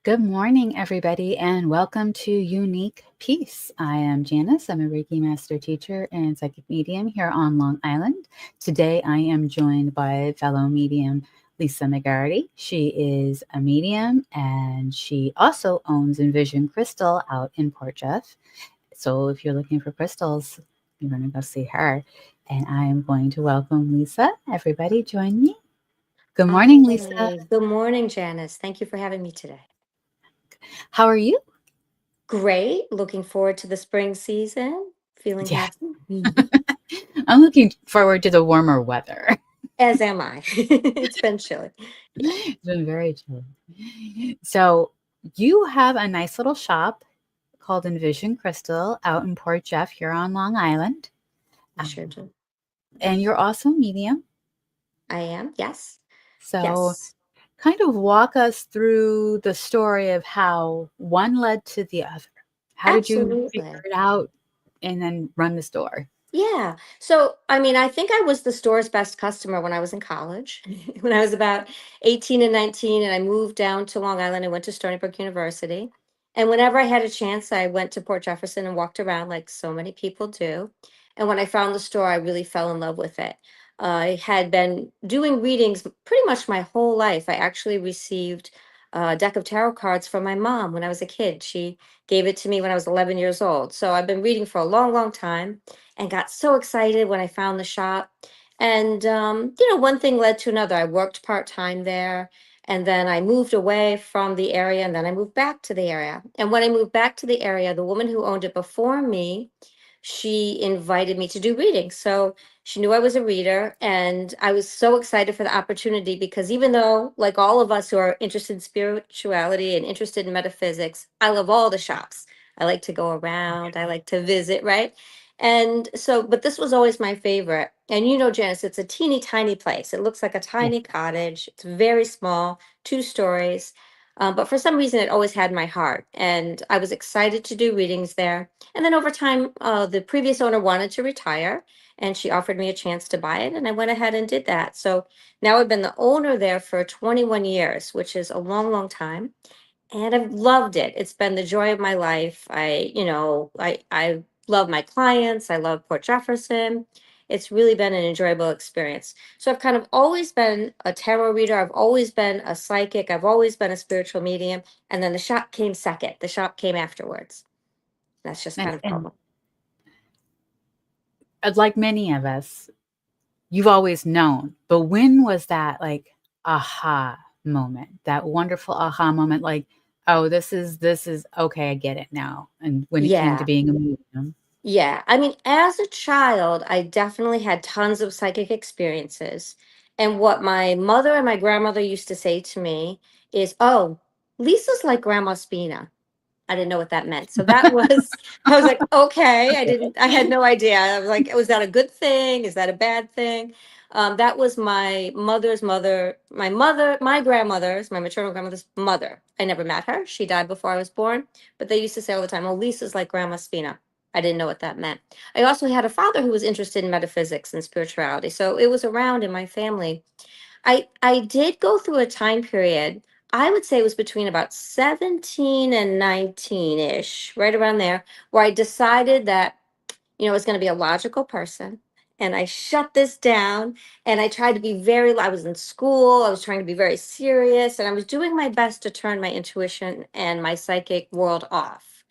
Good morning, everybody, and welcome to Unique Peace. I am Janice. I'm a Reiki Master Teacher and Psychic Medium here on Long Island. Today, I am joined by fellow medium Lisa McGarrity. She is a medium and she also owns Envision Crystal out in Port Jeff. So if you're looking for crystals, you're going to go see her. And I am going to welcome Lisa. Everybody, join me. Good morning, Lisa. Hi. Good morning, Janice. Thank you for having me today. How are you? Great. Looking forward to the spring season. Feeling Yeah. happy. I'm looking forward to the warmer weather. As am I. It's been chilly. Yeah. It's been very chilly. So, you have a nice little shop called Envision Crystal out in Port Jeff here on Long Island. I sure do. And you're also a medium. I am. Yes. So, Yes. kind of walk us through the story of how one led to the other. How did you figure Absolutely. it out and then run the store? Yeah. So, I think I was the store's best customer when I was in college, when I was about 18 and 19, and I moved down to Long Island and went to Stony Brook University. And whenever I had a chance, I went to Port Jefferson and walked around like so many people do. And when I found the store, I really fell in love with it. I had been doing readings pretty much my whole life. I actually received a deck of tarot cards from my mom when I was a kid. She gave it to me when I was 11 years old. So I've been reading for a long, long time and got so excited when I found the shop. And, one thing led to another. I worked part time there. And then I moved away from the area and then I moved back to the area. And when I moved back to the area, the woman who owned it before me, she invited me to do readings. So she knew I was a reader and I was so excited for the opportunity because even though, like all of us who are interested in spirituality and interested in metaphysics, I love all the shops. I like to go around, I like to visit, right? And so, but this was always my favorite. And Janice, it's a teeny tiny place. It looks like a Yeah. tiny cottage. It's very small, 2 stories. But for some reason, it always had my heart. And I was excited to do readings there. And then over time, the previous owner wanted to retire and she offered me a chance to buy it. And I went ahead and did that. So now I've been the owner there for 21 years, which is a long, long time. And I've loved it. It's been the joy of my life. I love my clients. I love Port Jefferson. It's really been an enjoyable experience. So I've kind of always been a tarot reader. I've always been a psychic. I've always been a spiritual medium. And then the shop came second. The shop came afterwards. That's just kind Nice. of And how. like many of us, you've always known, but when was that like aha moment, that wonderful aha moment, like, oh, this is okay, I get it now. And when it came to Yeah. being a medium. Yeah, as a child, I definitely had tons of psychic experiences. And what my mother and my grandmother used to say to me is, "Oh, Lisa's like Grandma Spina." I didn't know what that meant. So that was, I was like, okay, I had no idea. I was like, was that a good thing? Is that a bad thing? That was my mother's mother, my grandmother's, my maternal grandmother's mother. I never met her. She died before I was born. But they used to say all the time, oh, Lisa's like Grandma Spina. I didn't know what that meant. I also had a father who was interested in metaphysics and spirituality. So it was around in my family. I did go through a time period. I would say it was between about 17 and 19-ish, right around there, where I decided that, I was going to be a logical person. And I shut this down and I tried to be I was in school, I was trying to be very serious, and I was doing my best to turn my intuition and my psychic world off.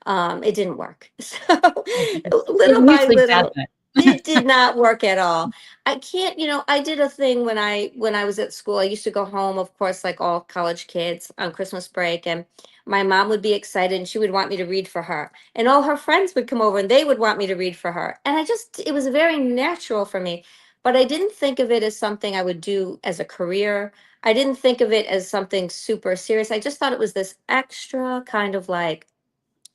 It didn't work. So It little by usually little, doesn't. it did not work at all. I can't, I did a thing when I was at school. I used to go home, of course, like all college kids on Christmas break, and my mom would be excited and she would want me to read for her. And all her friends would come over and they would want me to read for her. And it was very natural for me. But I didn't think of it as something I would do as a career. I didn't think of it as something super serious. I just thought it was this extra kind of like,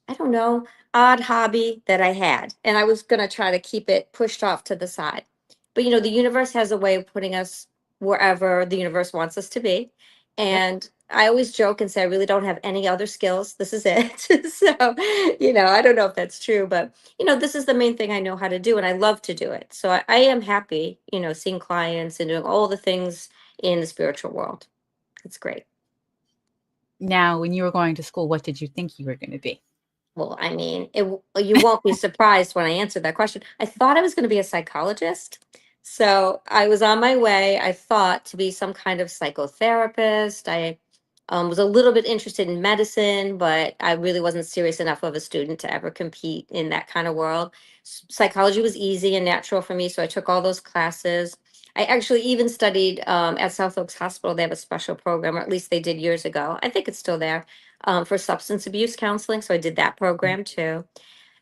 I don't know, odd hobby that I had. And I was going to try to keep it pushed off to the side. But the universe has a way of putting us wherever the universe wants us to be. Yep. And I always joke and say, I really don't have any other skills. This is it. So, I don't know if that's true, but, this is the main thing I know how to do. And I love to do it. So I am happy, seeing clients and doing all the things in the spiritual world. It's great. Now, when you were going to school, what did you think you were going to be? Well, I mean, you won't be surprised when I answer that question. I thought I was going to be a psychologist. So I was on my way, I thought, to be some kind of psychotherapist. I was a little bit interested in medicine, but I really wasn't serious enough of a student to ever compete in that kind of world. Psychology was easy and natural for me, so I took all those classes. I actually even studied at South Oaks Hospital. They have a special program, or at least they did years ago. I think it's still there, for substance abuse counseling. So I did that program too.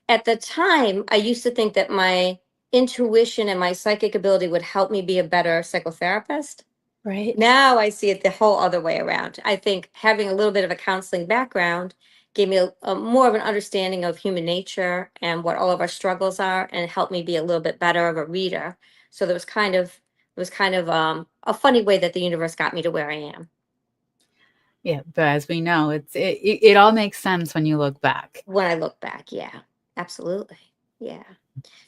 At the time, I used to think that my intuition and my psychic ability would help me be a better psychotherapist. Right. Now I see it the whole other way around. I think having a little bit of a counseling background gave me a more of an understanding of human nature and what all of our struggles are, and helped me be a little bit better of a reader. So there was kind of a funny way that the universe got me to where I am. Yeah, but as we know, it all makes sense when you look back. When I look back, yeah, absolutely. Yeah.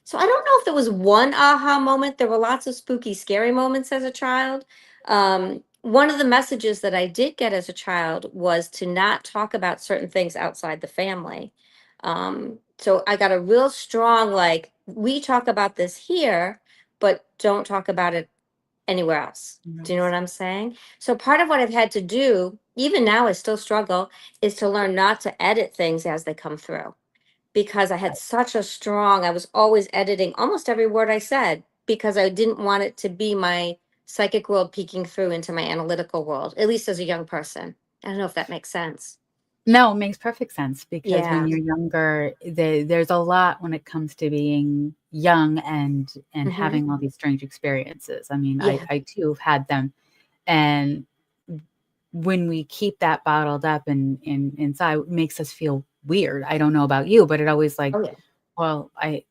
So I don't know if there was one aha moment. There were lots of spooky, scary moments as a child. One of the messages that I did get as a child was to not talk about certain things outside the family. So I got a real strong, like, we talk about this here, but don't talk about it anywhere else. Do you know what I'm saying? So part of what I've had to do, even now I still struggle, is to learn not to edit things as they come through, because I had such a strong, I was always editing almost every word I said because I didn't want it to be my psychic world peeking through into my analytical world, at least as a young person. I don't know if that makes sense. No, it makes perfect sense because when Yeah. you're younger, there's a lot when it comes to being young and Hmm. having all these strange experiences. I mean, Yeah. I too have had them, and when we keep that bottled up and inside, it makes us feel weird. I don't know about you, but it always like, Oh, yeah. well, I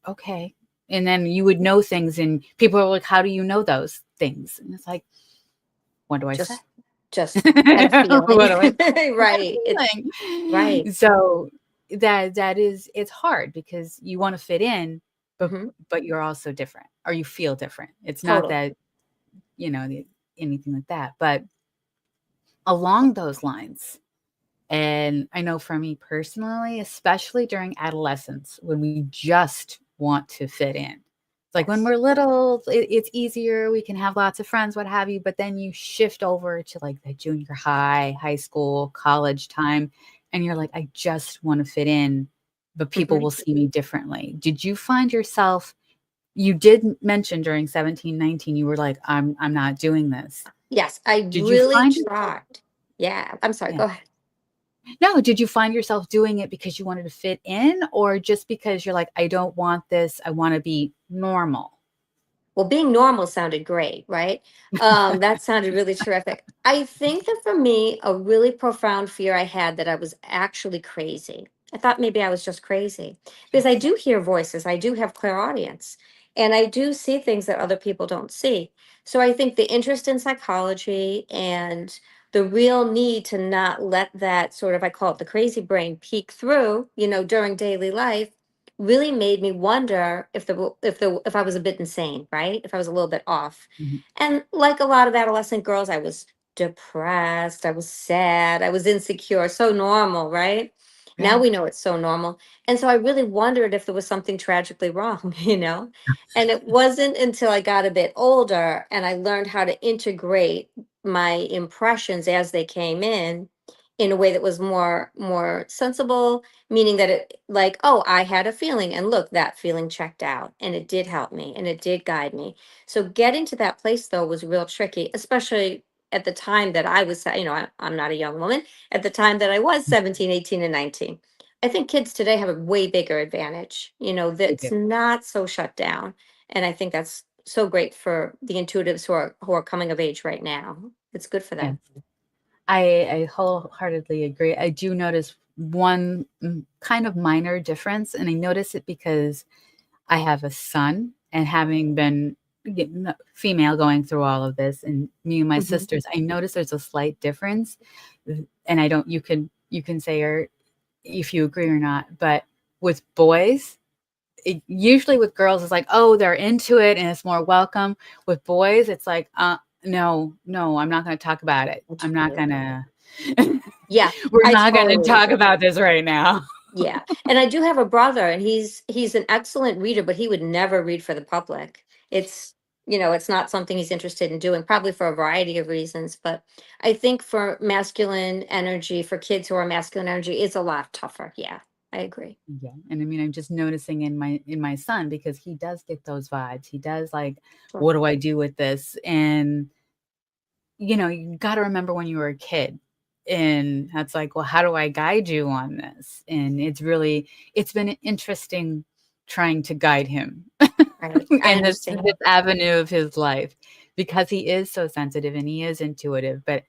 okay, and then you would know things, and people are like, "How do you know those things?" And it's like, "What do I say?" Just, just had a What feeling. do I say? I had Right. a Right. feeling. So that is it's hard because you want to fit in, but Hmm. but you're also different or you feel different. It's not Totally. that, you know, anything like that. But along those lines, and I know for me personally, especially during adolescence, when we just want to fit in. It's like when Yes. we're little, it's easier. We can have lots of friends, what have you. But then you shift over to like the junior high, high school, college time, and you're like, I just want to fit in, but people Hmm. will see me differently. Did you find yourself? You did mention during 17, 19, you were like, I'm not doing this. Yes, I Did you really find yourself? tried. Yeah. I'm sorry. Yeah. Go ahead. No, did you find yourself doing it because you wanted to fit in or just because you're like, "I don't want this, I wanna be normal?" Well, being normal sounded great, right? That sounded really terrific. I think that for me, a really profound fear I had that I was actually crazy. I thought maybe I was just crazy because I Yes. do hear voices, I do have clairaudience, and I do see things that other people don't see. So I think the interest in psychology and the real need to not let that sort of, I call it the crazy brain, peek through, during daily life, really made me wonder if I was a bit insane, right? If I was a little bit off. Mhm. And like a lot of adolescent girls, I was depressed, I was sad, I was insecure, so normal, right? Now Yeah. we know it's so normal. And so I really wondered if there was something tragically wrong, you know? And it wasn't until I got a bit older and I learned how to integrate my impressions as they came in a way that was more sensible, meaning that it, like, oh, I had a feeling and look, that feeling checked out and it did help me and it did guide me. So getting to that place though was real tricky, especially at the time that I was, I'm not a young woman, at the time that I was 17, 18, and 19. I think kids today have a way bigger advantage, They that's do. not so shut down. And I think that's so great for the intuitives who are coming of age right now. It's good for Yes. them. I wholeheartedly agree. I do notice one, kind of minor difference, and I notice it because I have a son, and having been female going through all of this, and me and my Mhm. sisters, I notice there's a slight difference, and I don't. You can say or if you agree or not, but with boys, usually with girls, it's like, oh, they're into it and it's more welcome. With boys, it's like, no, no, I'm not going to talk about it. I'm not going Absolutely. to. Yeah, We're I not going to totally talk agree. about this right now. Yeah. And I do have a brother, and he's an excellent reader, but he would never read for the public. It's, it's not something he's interested in doing, probably for a variety of reasons. But I think for masculine energy, for kids who are masculine energy, it's a lot tougher. Yeah, I agree. Yeah. And I mean, I'm just noticing in my son, because he does get those vibes. He does like, Sure. what do I do with this? And you got to remember when you were a kid, and that's like, well, how do I guide you on this? And it's been interesting trying to guide him Right. I in this understand. avenue of his life, because he is so sensitive and he is intuitive. But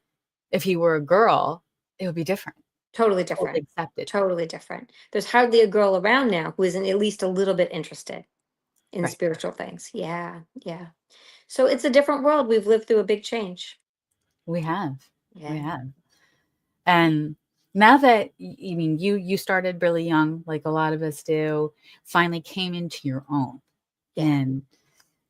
if he were a girl, it would be different. Totally Totally different. accepted. Totally different. There's hardly a girl around now who isn't at least a little bit interested in Right. spiritual things. Yeah. Yeah. So it's a different world. We've lived through a big change. We have. We Yeah. have. And now that I mean, you started really young, like a lot of us do, finally came into your own. Yeah. And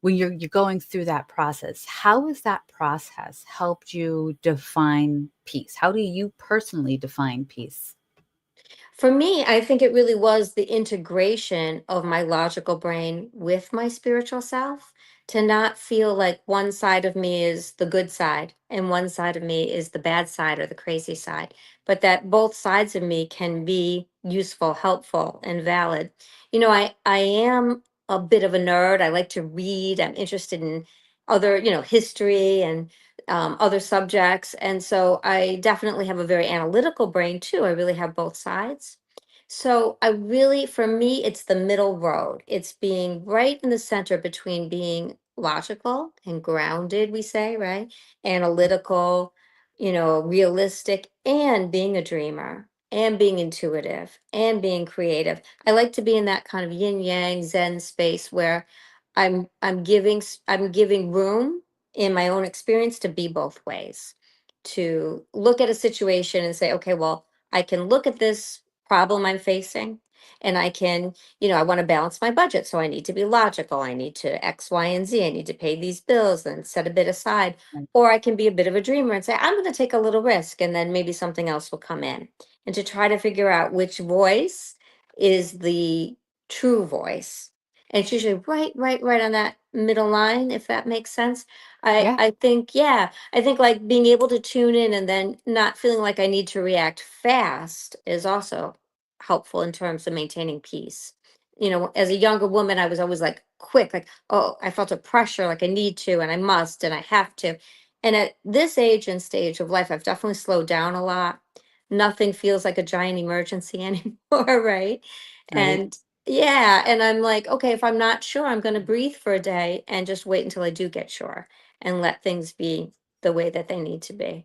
when you're going through that process, how has that process helped you define peace? How do you personally define peace? For me, I think it really was the integration of my logical brain with my spiritual self, to not feel like one side of me is the good side and one side of me is the bad side or the crazy side, but that both sides of me can be useful, helpful, and valid. I am a bit of a nerd. I like to read. I'm interested in other, history and other subjects. And so I definitely have a very analytical brain too. I really have both sides. So for me, it's the middle road. It's being right in the center between being logical and grounded, we say, right? Analytical, realistic, and being a dreamer, and being intuitive, and being creative. I like to be in that kind of yin yang Zen space where I'm giving room in my own experience to be both ways, to look at a situation and say, okay, well, I can look at this problem I'm facing, and I can, I want to balance my budget, so I need to be logical. I need to X, Y, and Z. I need to pay these bills and set a bit aside. Like, Or I can be a bit of a dreamer and say, I'm going to take a little risk, and then maybe something else will come in. And to try to figure out which voice is the true voice. And it's usually right on that middle line, if that makes sense. I, yeah, I think, yeah, I think like being able to tune in and then not feeling like I need to react fast is also helpful in terms of maintaining peace. As a younger woman, I was always like quick, like, oh, I felt a pressure, like I need to, and I must, and I have to. And at this age and stage of life, I've definitely slowed down a lot. Nothing feels like a giant emergency anymore, right? right. And yeah, and I'm like, okay, if I'm not sure, I'm going to breathe for a day and just wait until I do get sure, and let things be the way that they need to be.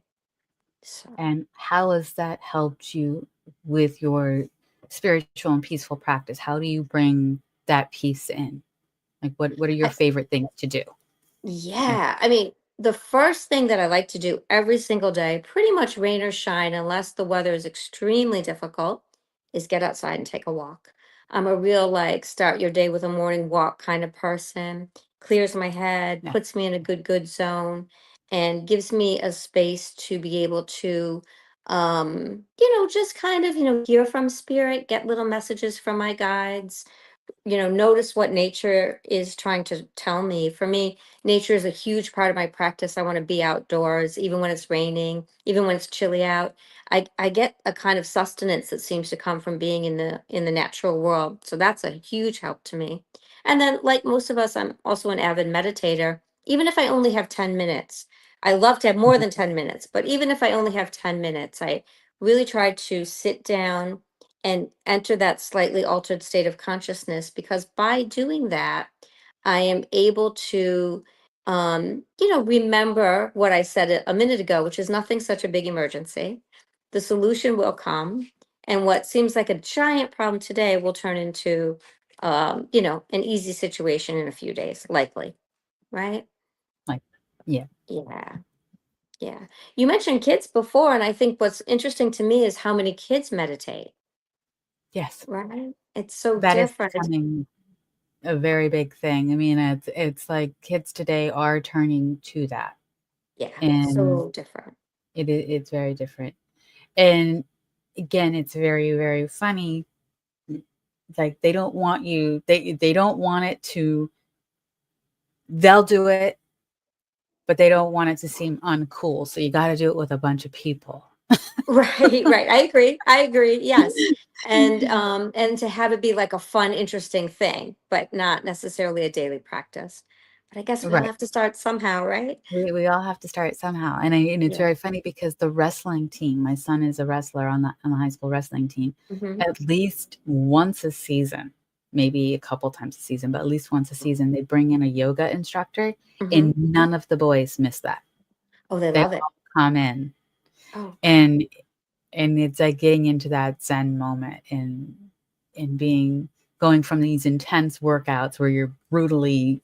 So, And how has that helped you with your spiritual and peaceful practice? How do you bring that peace in? Like, what are your I, favorite things to do? Like, yeah, I mean, the first thing that I like to do every single day, pretty much rain or shine, unless the weather is extremely difficult, is get outside and take a walk. I'm a real like start your day with a morning walk kind of person. Clears my head, yeah, puts me in a good zone, and gives me a space to be able to just kind of, hear from spirit, get little messages from my guides, notice what nature is trying to tell me. For me, nature is a huge part of my practice. I want to be outdoors, even when it's raining, even when it's chilly out. I get a kind of sustenance that seems to come from being in the natural world. So that's a huge help to me. And then, like most of us, I'm also an avid meditator. Even if I only have 10 minutes, I love to have more mhm, than 10 minutes, but even if I only have 10 minutes, I really try to sit down and enter that slightly altered state of consciousness, because by doing that, I am able to remember what I said a minute ago, which is nothing such a big emergency. The solution will come, and what seems like a giant problem today will turn into an easy situation in a few days, likely, right? like, yeah, Yeah. Yeah. You mentioned kids before, and I think what's interesting to me is how many kids meditate. yes, Right? It's so that is different. becoming a very big thing. I mean, it's like kids today are turning to that, Yeah, and so different. it's very different. And again, it's very, very funny. Like they don't want you, they don't want it to, they'll do it, but they don't want it to seem uncool. So you got to do it with a bunch of people. Right, right. I agree. I agree. Yes. And to have it be like a fun, interesting thing, but not necessarily a daily practice. But I guess we all Right. have to start somehow, right? We all have to start somehow. And it's Yeah. very funny because the wrestling team, my son is a wrestler on the high school wrestling team, Hmm. at least once a season, maybe a couple times a season, but at least once a season, they bring in a yoga instructor, Hmm. and none of the boys miss that. Oh, they They love it. all come in, Oh, wow. and it's like getting into that zen moment and being going from these intense workouts where you're brutally,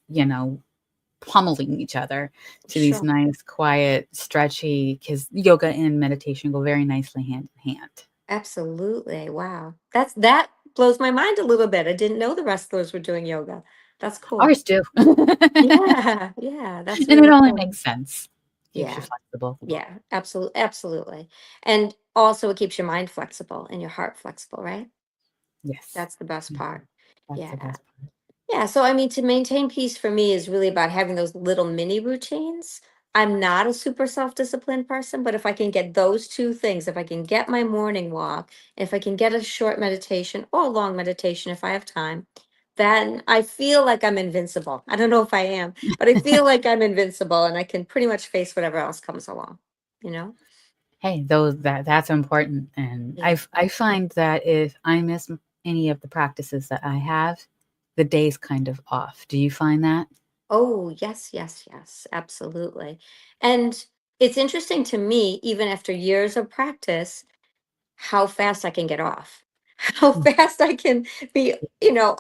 pummeling each other, to these Sure. nice, quiet, stretchy, because yoga and meditation go very nicely hand in hand. Absolutely. Wow. That blows my mind a little bit. I didn't know the wrestlers were doing yoga. That's cool. Ours do. And Yeah. Yeah. That's it really only cool. makes sense. Keeps you Yeah. flexible. Yeah. Absolutely. Absolutely. And also it keeps your mind flexible and your heart flexible, right? Yes. That's the best Mhm. part. That's the Yeah. best part. Yeah, so I mean, to maintain peace for me is really about having those little mini routines. I'm not a super self-disciplined person, but if I can get those two things, if I can get my morning walk, if I can get a short meditation or a long meditation if I have time, then I feel like I'm invincible. I don't know if I am, but I feel like I'm invincible and I can pretty much face whatever else comes along, you know? Hey, that's important, and Yeah. I find that if I miss any of the practices that I have, the day's kind of off. Do you find that? Oh, yes, yes, yes, absolutely. And it's interesting to me, even after years of practice, how fast I can get off, how Mm. fast I can be,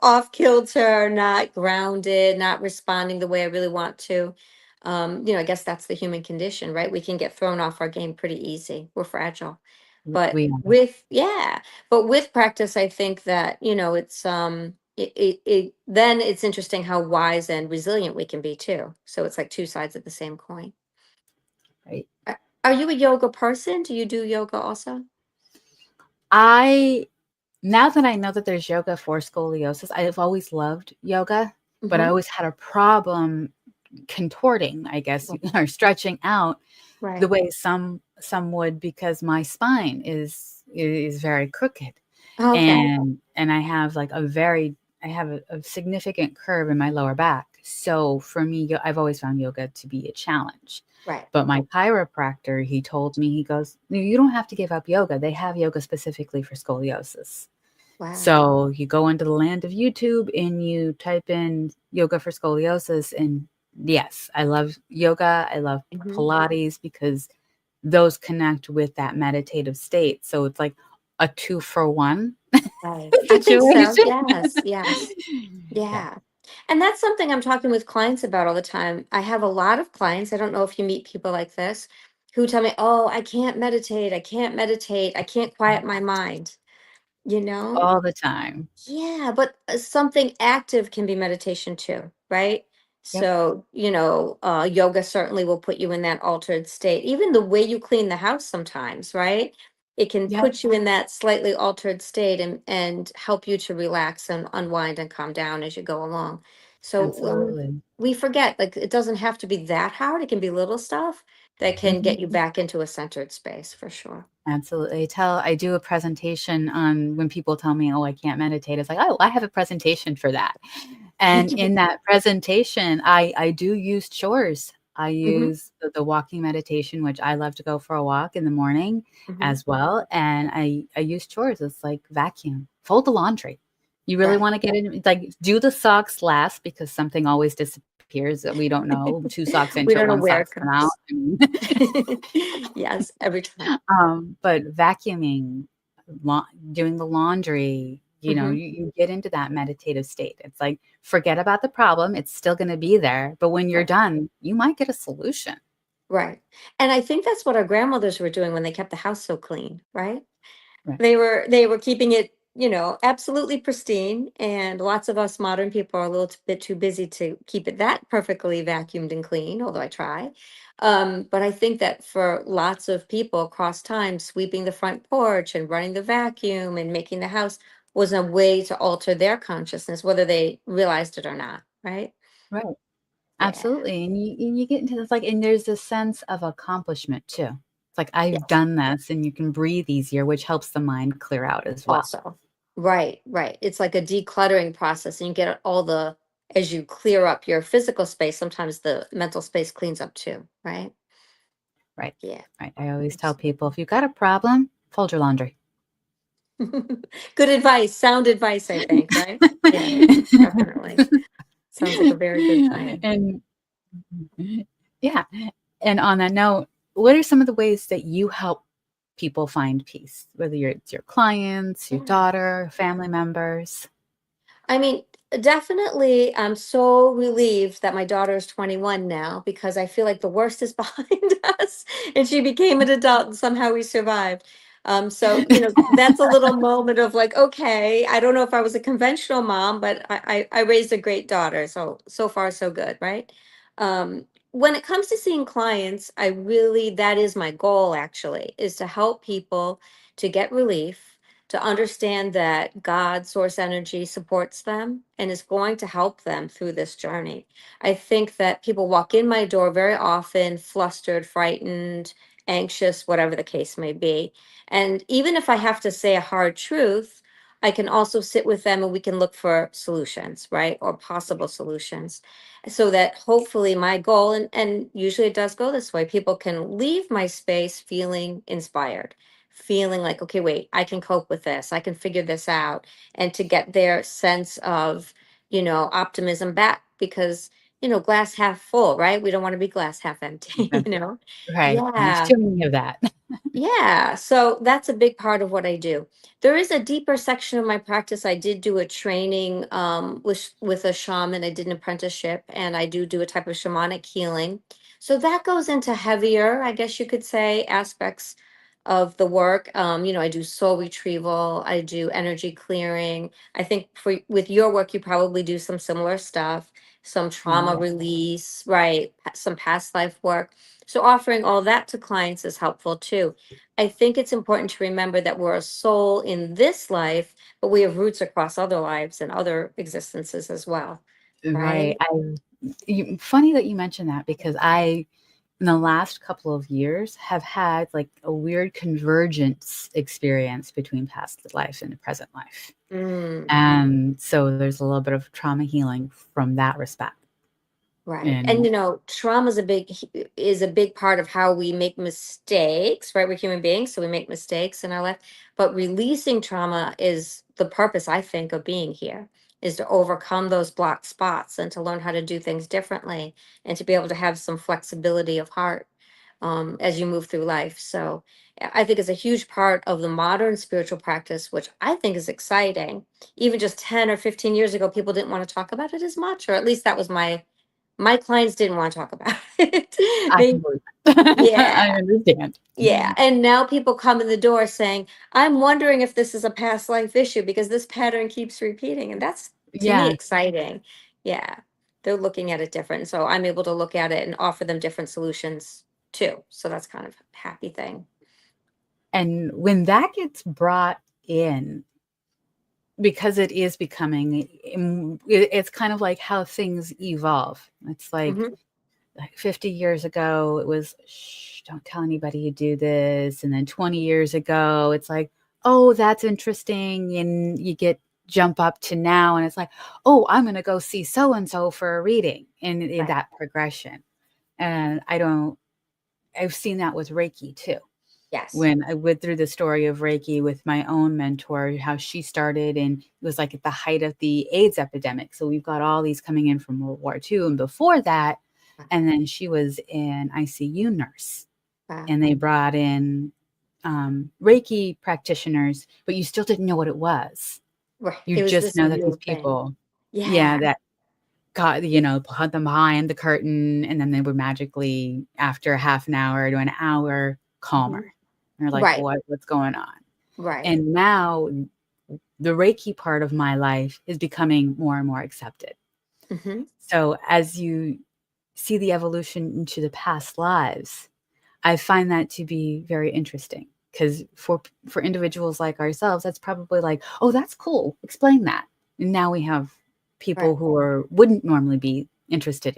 off kilter, not grounded, not responding the way I really want to. I guess that's the human condition, right? We can get thrown off our game pretty easy. We're fragile. But We are. yeah, but with practice, I think that, then it's interesting how wise and resilient we can be too. So it's like two sides of the same coin. Right? Are you a yoga person? Do you do yoga also? I Now that I know that there's yoga for scoliosis, I've always loved yoga, but I Hmm. always had a problem contorting, I guess, or stretching out the Right. way some would, because my spine is very crooked, Okay. and I have a significant curve in my lower back. So for me, I've always found yoga to be a challenge. Right. But my chiropractor, he told me, he goes, "No, you don't have to give up yoga. They have yoga specifically for scoliosis." Wow. So you go into the land of YouTube and you type in yoga for scoliosis. And yes, I love yoga. I love Hmm. Pilates because those connect with that meditative state. So it's like a 2 for 1 Right. I think so. situation. Yes. Yes. Yeah. Yeah. And that's something I'm talking with clients about all the time. I have a lot of clients. I don't know if you meet people like this who tell me, "Oh, I can't meditate. I can't meditate. I can't quiet my mind." You know? All the time. Yeah, but something active can be meditation too, right? Yep. So, yoga certainly will put you in that altered state. Even the way you clean the house sometimes, right? It can Yep. put you in that slightly altered state and help you to relax and unwind and calm down as you go along. So, Absolutely. we forget, like, it doesn't have to be that hard. It can be little stuff that can Mhm. get you back into a centered space for sure. Absolutely. I do a presentation on when people tell me, "Oh, I can't meditate." It's like, "Oh, I have a presentation for that." And in that presentation, I do use chores. I Hmm. use the walking meditation, which I love to go for a walk in the morning Hmm. as well, and I use chores. It's like vacuum, fold the laundry. You really Right. wanna get in, like, do the socks last because something always disappears that we don't know, 2 socks We into it, don't know 1 where it sock's come out. goes. Yes, every time. But vacuuming, lau doing the laundry, Hmm. you get into that meditative state. It's like, forget about the problem, it's still gonna be there, but when you're Right. done, you might get a solution. Right. And I think that's what our grandmothers were doing when they kept the house so clean, right? Right. They were keeping it absolutely pristine. And lots of us modern people are a little bit too busy to keep it that perfectly vacuumed and clean, although I try. But I think that for lots of people across time, sweeping the front porch and running the vacuum and making the house was a way to alter their consciousness, whether they realized it or not, right? Right. Yeah. Absolutely. And you get into this, like, and there's a sense of accomplishment too. It's like, I've Yes. done this, and you can breathe easier, which helps the mind clear out as well. Also. Right, right. It's like a decluttering process, and you get all the, as you clear up your physical space, sometimes the mental space cleans up too, right? Right. Yeah. Right. I always tell people, Absolutely. if you've got a problem, fold your laundry. Good advice, sound advice, I think, right? Yeah, definitely. Sounds like a very good plan. And yeah. And on that note, what are some of the ways that you help people find peace? Whether it's your clients, your Yeah. daughter, family members. I mean, definitely, I'm so relieved that my daughter is 21 now, because I feel like the worst is behind us and she became an adult and somehow we survived. So, that's a little moment of like, okay, I don't know if I was a conventional mom, but I raised a great daughter. So far, so good, right? When it comes to seeing clients, that is my goal actually, is to help people to get relief, to understand that God, source energy, supports them and is going to help them through this journey. I think that people walk in my door very often flustered, frightened, anxious, whatever the case may be. And even if I have to say a hard truth, I can also sit with them and we can look for solutions, right? Or possible solutions. So that hopefully my goal, and usually it does go this way, people can leave my space feeling inspired, feeling like, okay, wait, I can cope with this, I can figure this out, and to get their sense of, optimism back, because, glass half full, right? We don't want to be glass half empty, Empty. Right. And there's Yeah. too many of that. Yeah, so that's a big part of what I do. There is a deeper section of my practice. I did do a training with a shaman. I did an apprenticeship, and I do a type of shamanic healing. So that goes into heavier, I guess you could say, aspects of the work. I do soul retrieval, I do energy clearing. I think with your work, you probably do some similar stuff, some Oh, trauma yeah. release, right? Some past life work. So offering all that to clients is helpful too. I think it's important to remember that we're a soul in this life, but we have roots across other lives and other existences as well, Right. right? Funny that you mentioned that, because in the last couple of years, have had like a weird convergence experience between past life and the present life. Mm. And so there's a little bit of trauma healing from that respect. Right. And And trauma is a big part of how we make mistakes, right? We're human beings, so we make mistakes in our life. But releasing trauma is the purpose, I think, of being here, is to overcome those blocked spots and to learn how to do things differently and to be able to have some flexibility of heart as you move through life. So I think it's a huge part of the modern spiritual practice, which I think is exciting. Even just 10 or 15 years ago, people didn't want to talk about it as much, or at least that was my clients didn't want to talk about it. I They, can believe that. I yeah, understand. yeah. And now people come in the door saying, I'm wondering if this is a past life issue because this pattern keeps repeating. And that's, to me, Yeah. exciting. Yeah. They're looking at it different. So I'm able to look at it and offer them different solutions too. So that's kind of a happy thing. And when that gets brought in, because it is becoming, it's kind of like how things evolve. It's Hmm. like 50 years ago, it was, shh, don't tell anybody you do this. And then 20 years ago, it's like, oh, that's interesting. And you jump up to now, and it's like, oh, I'm going to go see so and so for a reading, and Right. that progression. And I've seen that with Reiki too. Yes. When I went through the story of Reiki with my own mentor, how she started, and it was like at the height of the AIDS epidemic. So we've got all these coming in from World War II and before that. Wow. And then she was an ICU nurse, Wow. and they brought in Reiki practitioners, but you still didn't know what it was. Right. You It was just this know that these new thing. people, yeah, Yeah. that got, put them behind the curtain, and then they would magically, after half an hour to an hour, calmer. Hmm. And you're like, Right. what's going on? Right. And now the Reiki part of my life is becoming more and more accepted. Hmm. So as you see the evolution into the past lives, I find that to be very interesting because for individuals like ourselves, that's probably like, oh, that's cool. Explain that. And now we have Right. people who are wouldn't normally be interested.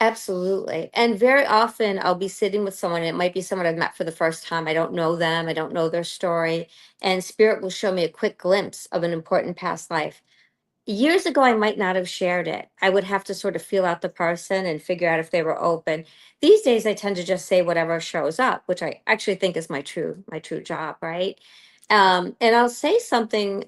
Absolutely. And very often I'll be sitting with someone, it might be someone I've met for the first time. I don't know them, I don't know their story. And spirit will show me a quick glimpse of an important past life. Years ago, I might not have shared it. I would have to sort of feel out the person and figure out if they were open. These days, I tend to just say whatever shows up, which I actually think is my true job, right? And I'll say something.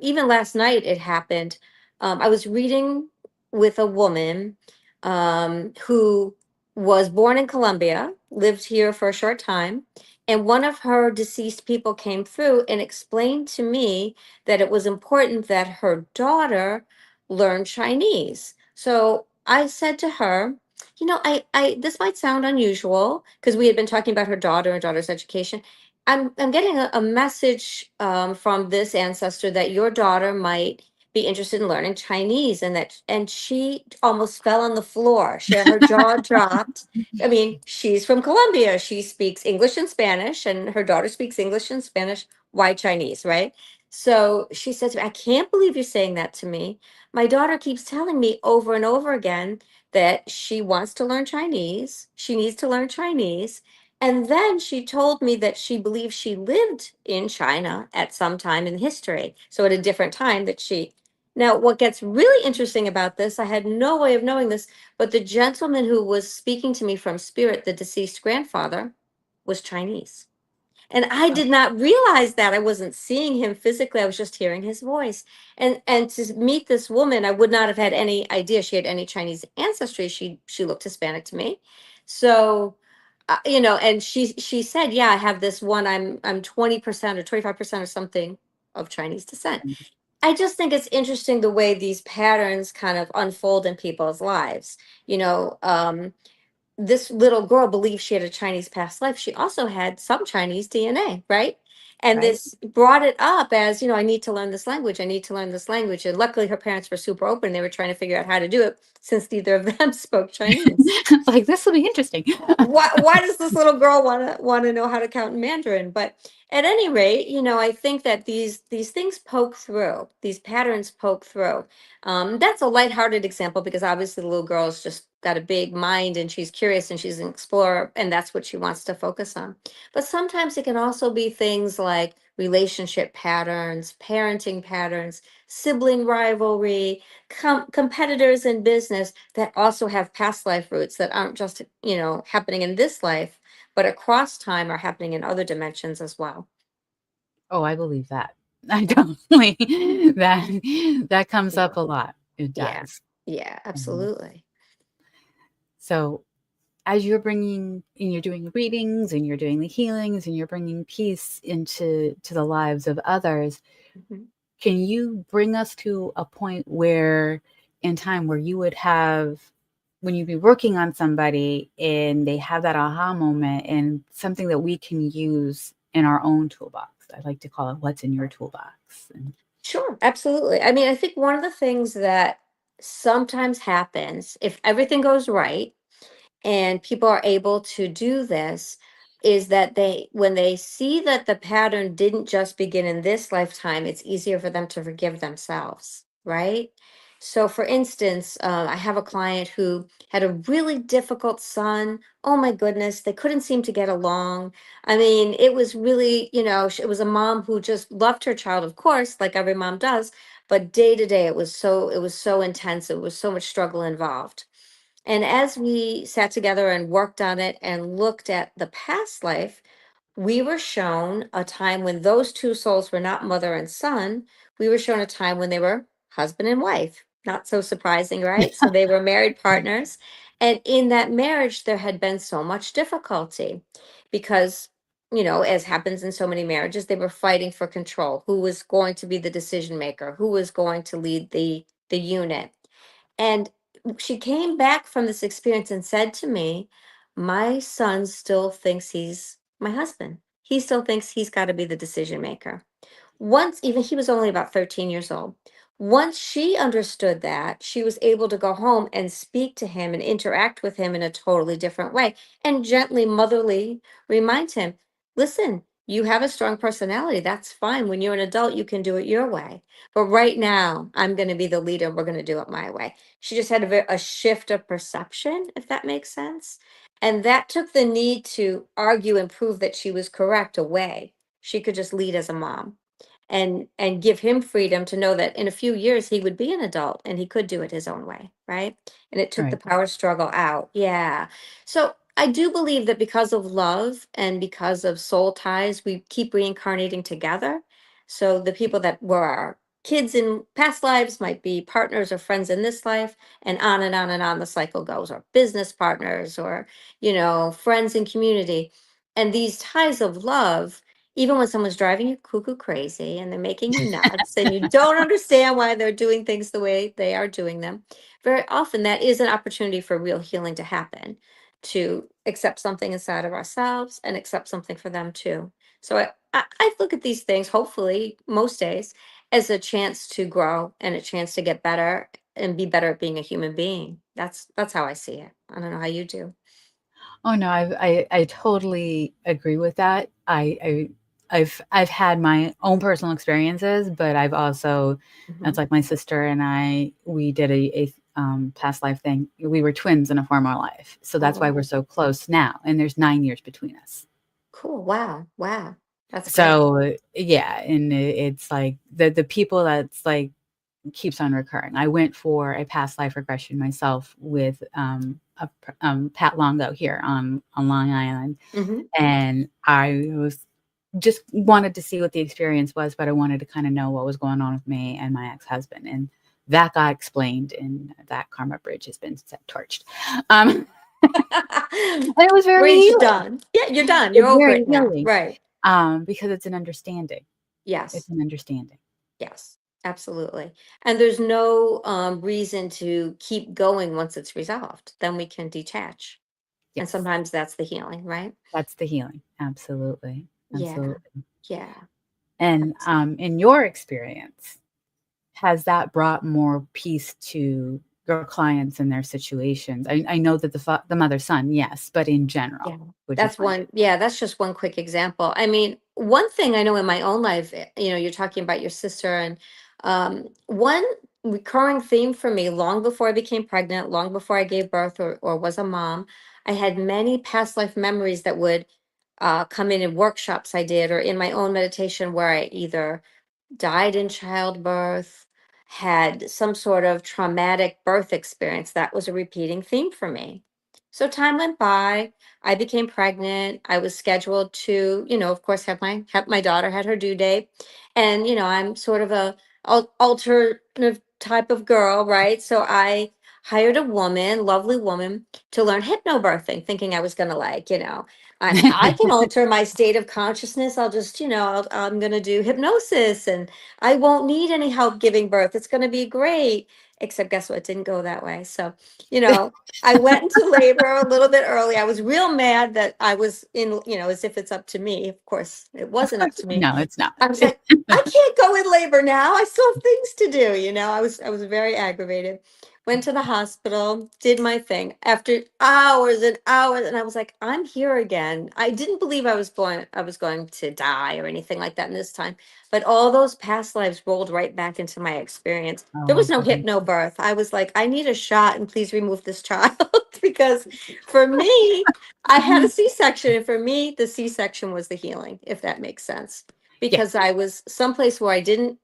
Even last night it happened. I was reading with a woman who was born in Colombia, lived here for a short time, and one of her deceased people came through and explained to me that it was important that her daughter learn Chinese. So I said to her, I this might sound unusual because we had been talking about her daughter and daughter's education. I'm getting a message from this ancestor that your daughter might be interested in learning Chinese, and she almost fell on the floor. Her jaw dropped. I mean, she's from Colombia. She speaks English and Spanish, and her daughter speaks English and Spanish. Why Chinese, right? So she said to me, I can't believe you're saying that to me. My daughter keeps telling me over and over again that she wants to learn Chinese. She needs to learn Chinese. And then she told me that she believes she lived in China at some time in history. So at a different time that she. Now, what gets really interesting about this, I had no way of knowing this, but the gentleman who was speaking to me from spirit, the deceased grandfather, was Chinese. And I did not realize that. I wasn't seeing him physically. I was just hearing his voice. And to meet this woman, I would not have had any idea she had any Chinese ancestry. She looked Hispanic to me. So and she said, yeah, I have this one. I'm 20% or 25% or something of Chinese descent. I just think it's interesting the way these patterns kind of unfold in people's lives. You know, this little girl believed she had a Chinese past life. She also had some Chinese DNA, right? And Right? this brought it up as, I need to learn this language. I need to learn this language. And luckily, her parents were super open. They were trying to figure out how to do it since neither of them spoke Chinese. Like this will be interesting. Why does this little girl want to know how to count in Mandarin? But at any rate, I think that these things poke through, these patterns poke through. That's a lighthearted example because obviously the little girl's just got a big mind and she's curious and she's an explorer and that's what she wants to focus on. But sometimes it can also be things like relationship patterns, parenting patterns, sibling rivalry, competitors in business that also have past life roots that aren't just happening in this life, but across time are happening in other dimensions as well. Oh, I believe that. I definitely that comes Yeah. up a lot. It Yeah. does. Yeah, Mhm. absolutely. So as you're bringing and you're doing readings and you're doing the healings and you're bringing peace to the lives of others, Mhm. can you bring us to a point where in time where you would have when you'd be working on somebody and they have that aha moment and something that we can use in our own toolbox? I like to call it what's in your toolbox. And Sure, absolutely. I mean, I think one of the things that sometimes happens if everything goes right and people are able to do this is that when they see that the pattern didn't just begin in this lifetime, it's easier for them to forgive themselves, right? So for instance, I have a client who had a really difficult son. Oh my goodness, they couldn't seem to get along. I mean, it was really, it was a mom who just loved her child, of course, like every mom does, but day to day it was so intense, it was so much struggle involved. And as we sat together and worked on it and looked at the past life, we were shown a time when those two souls were not mother and son. We were shown a time when they were husband and wife. Not so surprising, right? So they were married partners. And in that marriage, there had been so much difficulty because, as happens in so many marriages, they were fighting for control. Who was going to be the decision maker? Who was going to lead the unit? And she came back from this experience and said to me, my son still thinks he's my husband. He still thinks he's got to be the decision maker. once, even he was only about 13 years old. Once she understood that, she was able to go home and speak to him and interact with him in a totally different way and gently, motherly remind him, listen, you have a strong personality. That's fine. When you're an adult, you can do it your way. But right now, I'm going to be the leader. We're going to do it my way. She just had a shift of perception, if that makes sense. And that took the need to argue and prove that she was correct away. She could just lead as a mom and give him freedom to know that in a few years he would be an adult and he could do it his own way, right? And it took the Right. power struggle out. Yeah. So I do believe that because of love and because of soul ties, we keep reincarnating together. So the people that were our kids in past lives might be partners or friends in this life, and on and on and on the cycle goes, or business partners, or friends in community. And these ties of love, even when someone's driving you cuckoo crazy and they're making you nuts and you don't understand why they're doing things the way they are doing them, very often that is an opportunity for real healing to happen, to accept something inside of ourselves and accept something for them too. So I look at these things, hopefully most days, as a chance to grow and a chance to get better and be better at being a human being. That's how I see it. I don't know how you do. Oh no, I totally agree with that. I've had my own personal experiences, but I've also, it's Mhm. like my sister and I, we did a past life thing. We were twins in a former life, so Oh, that's why we're wow. so close now. And there's 9 years between us. Cool. Wow. Wow. That's great. So yeah, and it's like the people that's like keeps on recurring. I went for a past life regression myself with Pat Longo here on Long Island, Hmm. and I was just wanted to see what the experience was, but I wanted to kind of know what was going on with me and my ex-husband, and that got explained, and that karma bridge has been set, torched. Um, it was very Bridge healing. done. Yeah, you're done. You're It's over very it now. healing, Right. because it's an understanding. It's Yes. an understanding. Yes. Absolutely. And there's no reason to keep going once it's resolved. Then we can detach. And Yes, sometimes that's the healing, right? that's the healing. Absolutely, Yeah. absolutely. Yeah. And Abs- in your experience, has that brought more peace to your clients and their situations? I know that the mother son, yes, but in Yeah. general, would you That's find it? one. Yeah, that's just one quick example. I mean, one thing I know in my own life, you're talking about your sister, and one recurring theme for me long before I became pregnant, long before I gave birth or was a mom, I had many past life memories that would come in workshops I did or in my own meditation where I either died in childbirth, had some sort of traumatic birth experience. That was a repeating theme for me. So time went by. I became pregnant. I was scheduled to, of course, have my daughter had her due date, and I'm sort of a alternative type of girl, right? So I hired a woman, lovely woman, to learn hypnobirthing, thinking I was gonna I can alter my state of consciousness. I'll just, I'm going to do hypnosis and I won't need any help giving birth. It's going to be great. Except, guess what? It didn't go that way. So, you know, I went into labor a little bit early. I was real mad that I was in, as if it's up to me. Of course, it Of wasn't up course, to me. no, it's not. I was like, I can't go in labor now. I still have things to do. I was very aggravated. Went to the hospital, did my thing after hours and hours, and I was like, I'm here again. I didn't believe I was going to die or anything like that in this time. But all those past lives rolled right back into my experience. Oh There my was no goodness. hypno birth. I was like, I need a shot and please remove this child because for me, I had a C-section, and for me, the C-section was the healing, if that makes sense. Because Yes. I was someplace where I didn't,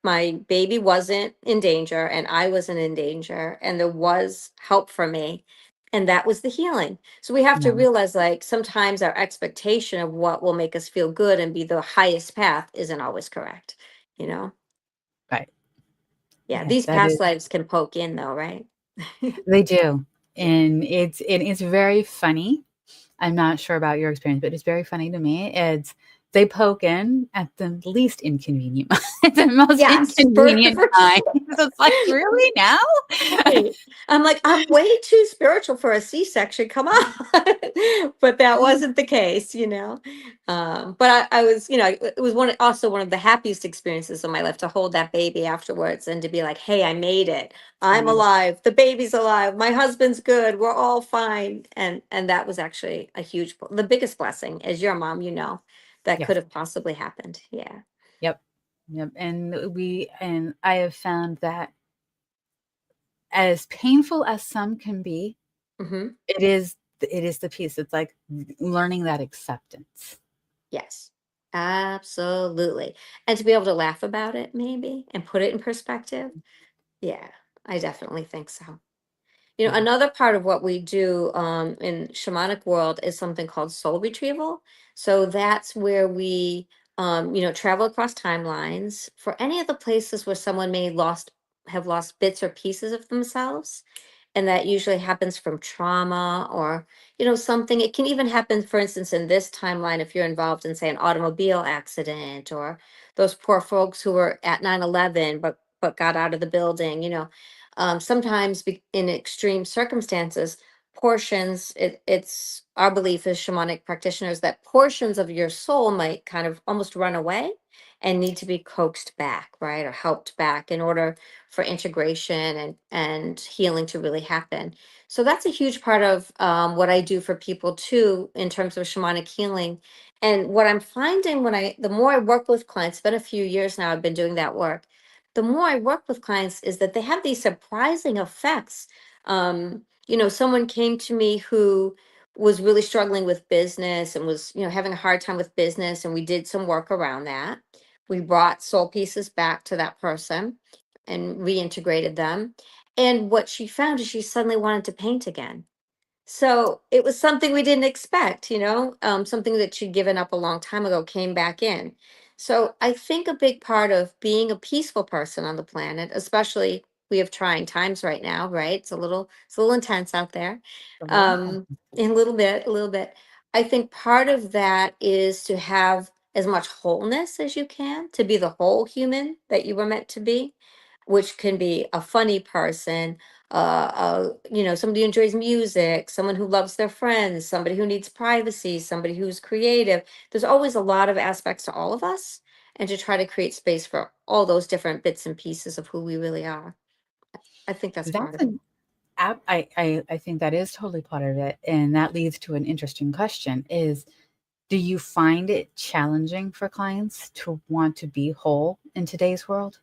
my baby wasn't in danger and I wasn't in danger and there was help for me. And that was the healing. So we have to No. realize like sometimes our expectation of what will make us feel good and be the highest path isn't always correct, you know? Right. Yeah, Yeah, these that past is. lives can poke in though, right? They do, Yeah. and it's very funny. I'm not sure about your experience, but it's very funny to me. It's they poke in at the least inconvenient, at the most Yes, for inconvenient for time. It's like, really now? Right. I'm like, I'm way too spiritual for a C-section. Come on. But that wasn't the case, you know. But I was, you know, it was also one of the happiest experiences of my life to hold that baby afterwards and to be like, hey, I made it. I'm Yeah. alive. The baby's alive. My husband's good. We're all fine. And that was actually a the biggest blessing as your mom, you know, that could Yes. have possibly happened. Yeah. Yep. Yep. And I have found that as painful as some can be, Hmm. it is the piece. It's like learning that acceptance. Yes, absolutely. And to be able to laugh about it, maybe, and put it in perspective. Yeah, I definitely think so. You know, Yeah. another part of what we do in shamanic world is something called soul retrieval. So that's where we, you know, travel across timelines for any of the places where someone may have lost bits or pieces of themselves, and that usually happens from trauma or, you know, something. It can even happen, for instance, in this timeline, if you're involved in, say, an automobile accident, or those poor folks who were at 9/11 but got out of the building, you know. Sometimes in extreme circumstances, it's our belief as shamanic practitioners that portions of your soul might kind of almost run away and need to be coaxed back, right, or helped back in order for integration and healing to really happen. So that's a huge part of what I do for people too, in terms of shamanic healing. And what I'm finding the more I work with clients, it's been a few years now I've been doing that work. The more I work with clients is that they have these surprising effects. You know, someone came to me who was really struggling with business and was, you know, having a hard time with business, and we did some work around that. We brought soul pieces back to that person and reintegrated them. And what she found is she suddenly wanted to paint again. So it was something we didn't expect, you know, something that she'd given up a long time ago came back in. So I think a big part of being a peaceful person on the planet, especially we have trying times right now, right? It's a little intense out there. A little intense. Um, a little bit. I think part of that is to have as much wholeness as you can, to be the whole human that you were meant to be, which can be a funny person, you know, somebody who enjoys music, someone who loves their friends, somebody who needs privacy, somebody who's creative. There's always a lot of aspects to all of us, and to try to create space for all those different bits and pieces of who we really are. I think that's part That's of it. an I think that is totally part of it. And that leads to an interesting question is, do you find it challenging for clients to want to be whole in today's world?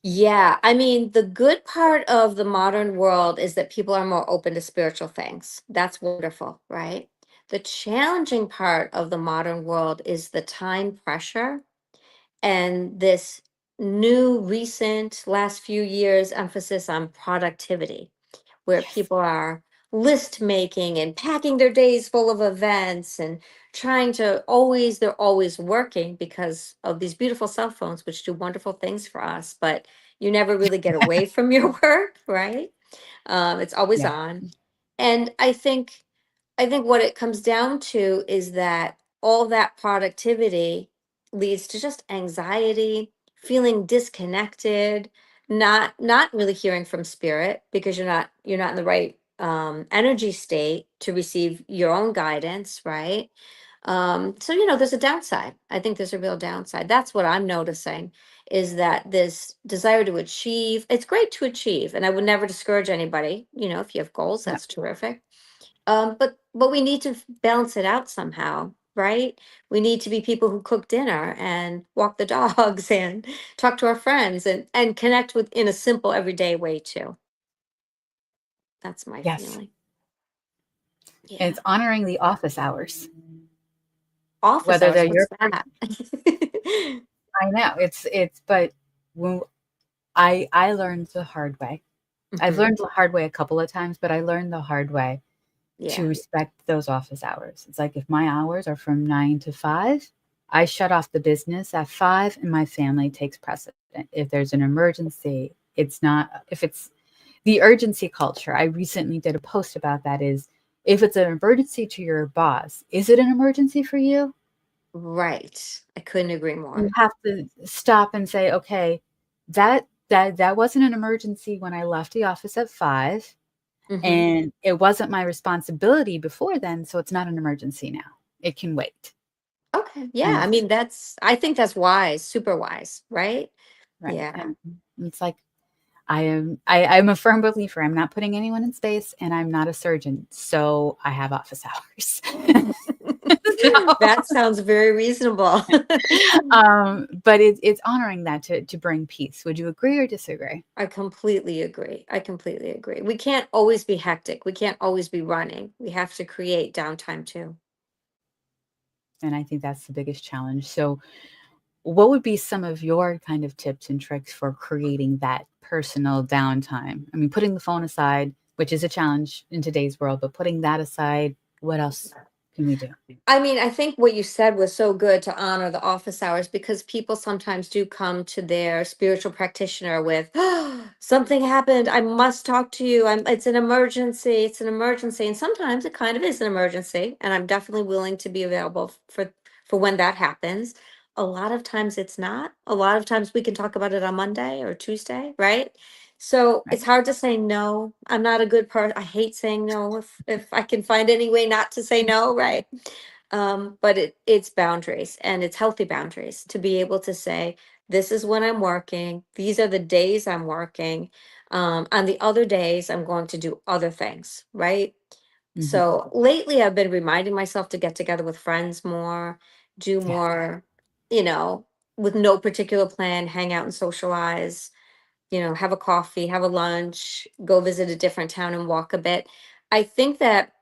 Yeah, I mean, the good part of the modern world is that people are more open to spiritual things. That's wonderful, right? The challenging part of the modern world is the time pressure and this new recent last few years emphasis on productivity, where Yes. people are list making and packing their days full of events and trying to they're always working because of these beautiful cell phones, which do wonderful things for us, but you never really get away from your work, right? It's always Yeah. on. And I think what it comes down to is that all that productivity leads to just anxiety, feeling disconnected, not really hearing from spirit because you're not in the right energy state to receive your own guidance, right? So you know, there's a downside. I think there's a real downside. That's what I'm noticing, is that this desire to achieve, it's great to achieve, and I would never discourage anybody. You know, if you have goals, Yeah. that's terrific. But we need to balance it out somehow, right? We need to be people who cook dinner and walk the dogs and talk to our friends and connect with in a simple everyday way too. That's my Yes. feeling. Yeah. It's honoring the office hours, Office whether hours, they're what's your that? I know but when I learned the hard way. I've Hmm. learned the hard way a couple of times, but I learned the hard way to Yeah. respect those office hours. It's like if my hours are from 9 to 5, I shut off the business at 5 and my family takes precedent. If there's an emergency, it's not if it's the urgency culture. I recently did a post about that is if it's an emergency to your boss, is it an emergency for you? Right. I couldn't agree You more. have to stop and say, okay, that that wasn't an emergency when I left the office at 5, Hmm. and it wasn't my responsibility before then, so it's not an emergency now. It can wait. Okay. Yeah. I And mean, I think that's wise, super wise, right? right, Yeah. it's like I'm a firm believer. I'm not putting anyone in space, and I'm not a surgeon, so I have office hours. That So, sounds very reasonable. but it's honoring that to bring peace. Would you agree or disagree? I completely agree. I completely agree. We can't always be hectic. We can't always be running. We have to create downtime too. And I think that's the biggest challenge. So, what would be some of your kind of tips and tricks for creating that personal downtime? I mean, putting the phone aside, which is a challenge in today's world, but putting that aside, what else can we do? I mean, I think what you said was so good to honor the office hours because people sometimes do come to their spiritual practitioner with something happened. I must talk to you. It's an emergency. It's an emergency. And sometimes it kind of is an emergency. And I'm definitely willing to be available for when that happens. A lot of times it's not. A lot of times we can talk about it on Monday or Tuesday, right? So it's Right. hard to say no. I'm not a good person. I hate saying no if I can find any way not to say no, right? But it's boundaries and it's healthy boundaries to be able to say, this is when I'm working, these are the days I'm working. On the other days, I'm going to do other things, right? Hmm. So lately I've been reminding myself to get together with friends more, do Yes. more, you know, with no particular plan, hang out and socialize, have a coffee, have a lunch, go visit a different town and walk a bit. I think that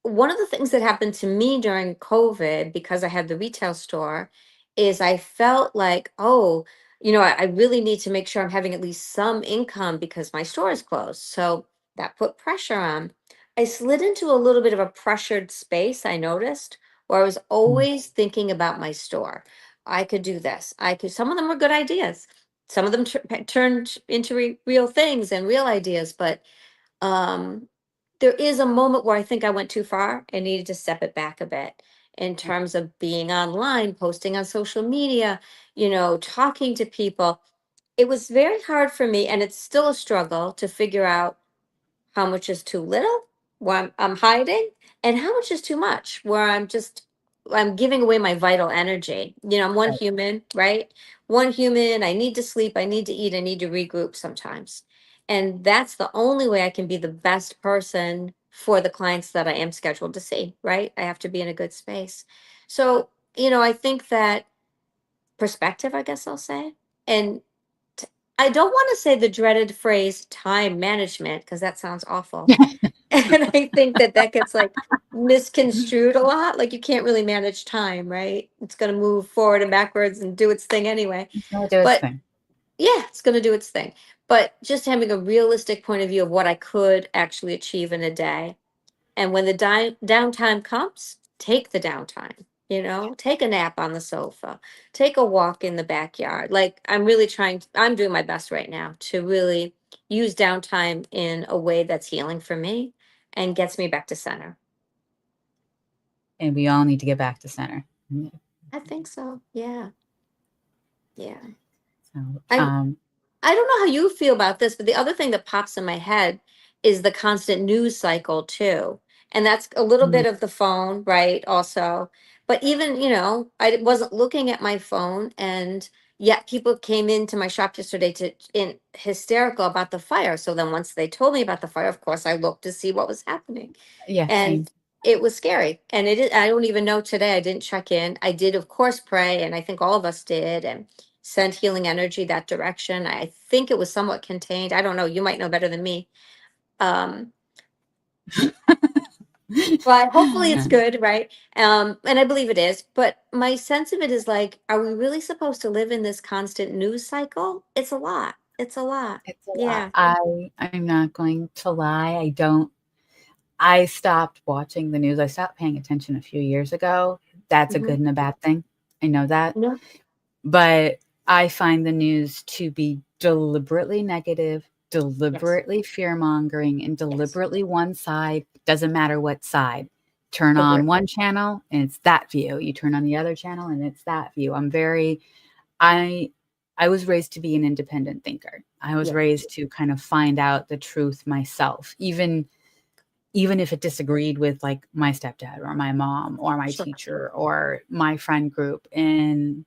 one of the things that happened to me during COVID, because I had the retail store, is I felt like, oh, I really need to make sure I'm having at least some income because my store is closed. So that put pressure on. I slid into a little bit of a pressured space, I noticed, where I was Mm. always thinking about my store. I could do this. Some of them were good ideas. Some of them turned into real things and real ideas, but um there is a moment where I think I went too far and needed to step it back a bit in terms of being online, posting on social media, talking to people. It was very hard for me, and it's still a struggle to figure out how much is too little, where I'm hiding, and how much is too much, where I'm giving away my vital energy. I'm one Right. human, right? One human. I need to sleep. I need to eat. I need to regroup sometimes. And that's the only way I can be the best person for the clients that I am scheduled to see, right? I have to be in a good space. So, I think that perspective, I guess I'll say. And t- I don't want to say the dreaded phrase time management because that sounds awful. And I think that that gets like misconstrued a lot. Like you can't really manage time, right? It's going to move forward and backwards and do its thing anyway. It's gonna do its But thing. yeah, it's going to do its thing. But just having a realistic point of view of what I could actually achieve in a day, and when the downtime comes, take the downtime, take a nap on the sofa, take a walk in the backyard. Like I'm doing my best right now to really use downtime in a way that's healing for me and gets me back to center. And we all need to get back to center. Mm. I think so. Yeah. Yeah. So, I I don't know how you feel about this, but the other thing that pops in my head is the constant news cycle too. And that's a little mm, bit of the phone, right? Also. But even, I wasn't looking at my phone, and yet people came into my shop yesterday to in hysterical about the fire. So then once they told me about the fire, of course I looked to see what was happening. yeah, same. And it was scary. And I don't even know today. I didn't check in. I did, of course, pray, and I think all of us did. And send healing energy that direction. I think it was somewhat contained. I don't know. You might know better than me. Um, but hopefully it's good, right? And I believe it is. But my sense of it is like, are we really supposed to live in this constant news cycle? It's a lot. It's a lot. It's a lot. Yeah. I'm not going to lie. I stopped watching the news. I stopped paying attention a few years ago. That's a Hmm. good and a bad thing. I know that. No. But I find the news to be deliberately negative, Yes. deliberately fear-mongering, and Yes. deliberately one side, doesn't matter what side. Turn Agree. on one channel and it's that view. You turn on the other channel and it's that view. I I was raised to be an independent thinker. I was Yeah, raised to kind of find out the truth myself, even if it disagreed with like my stepdad or my mom or my sure. teacher or my friend group. And